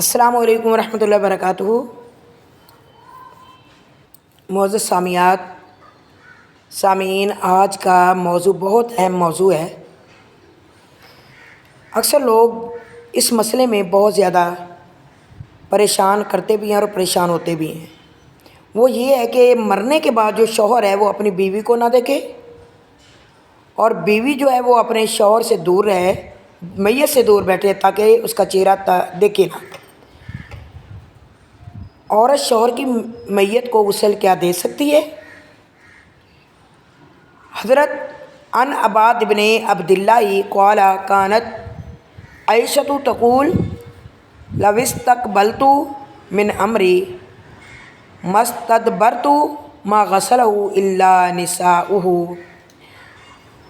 السلام علیکم ورحمۃ اللہ وبرکاتہ۔ معزز سامعین، آج کا موضوع بہت اہم موضوع ہے۔ اکثر لوگ اس مسئلے میں بہت زیادہ پریشان کرتے بھی ہیں اور پریشان ہوتے بھی ہیں۔ وہ یہ ہے کہ مرنے کے بعد جو شوہر ہے وہ اپنی بیوی کو نہ دیکھے، اور بیوی جو ہے وہ اپنے شوہر سے دور رہے، میت سے دور بیٹھے تاکہ اس کا چہرہ دیکھے نہ۔ عورت شوہر کی میت کو غسل کیا دے سکتی ہے؟ حضرت عن عباد بن عبداللہ قال کانت عائشۃ تقول لو استقبلت من امری ما استدبرت ما غسلہ الا نساؤہ۔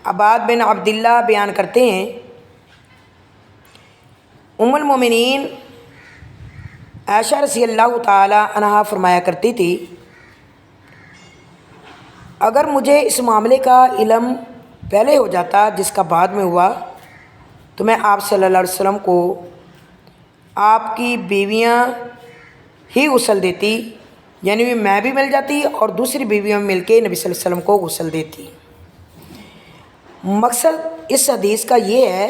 عباد بن عبداللہ بیان کرتے ہیں، ام المومنین عائشہ رضی اللہ تعالی عنہا فرمایا کرتی تھی، اگر مجھے اس معاملے کا علم پہلے ہو جاتا جس کا بعد میں ہوا تو میں آپ صلی اللہ علیہ وسلم کو آپ کی بیویاں ہی غسل دیتی، یعنی میں بھی مل جاتی اور دوسری بیویوں میں مل کے نبی صلی اللہ علیہ وسلم کو غسل دیتی۔ مقصد اس حدیث کا یہ ہے،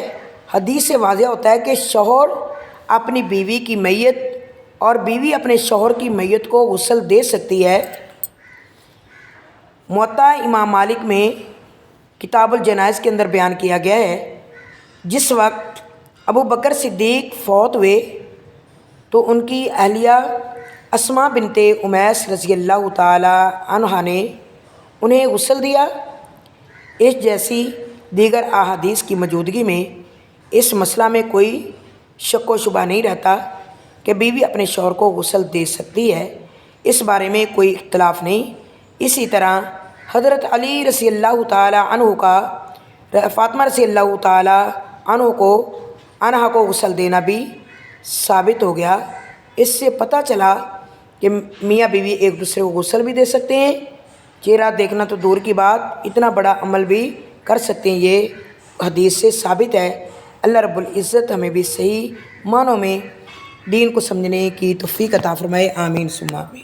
حدیث سے واضح ہوتا ہے کہ شوہر اپنی بیوی کی میت اور بیوی اپنے شوہر کی میت کو غسل دے سکتی ہے۔ موطا امام مالک میں کتاب الجنائز کے اندر بیان کیا گیا ہے، جس وقت ابو بکر صدیق فوت ہوئے تو ان کی اہلیہ اسماء بنت امیس رضی اللہ تعالی عنہا نے انہیں غسل دیا۔ اس جیسی دیگر احادیث کی موجودگی میں اس مسئلہ میں کوئی شک و شبہ نہیں رہتا کہ بیوی اپنے شوہر کو غسل دے سکتی ہے، اس بارے میں کوئی اختلاف نہیں۔ اسی طرح حضرت علی رضی اللہ تعالی عنہ کا فاطمہ رضی اللہ تعالی عنہا کو غسل دینا بھی ثابت ہو گیا۔ اس سے پتہ چلا کہ میاں بیوی ایک دوسرے کو غسل بھی دے سکتے ہیں، چہرہ دیکھنا تو دور کی بات، اتنا بڑا عمل بھی کر سکتے ہیں، یہ حدیث سے ثابت ہے۔ اللہ رب العزت ہمیں بھی صحیح معنوں میں دین کو سمجھنے کی توفیق عطا فرمائے، آمین ثم آمین۔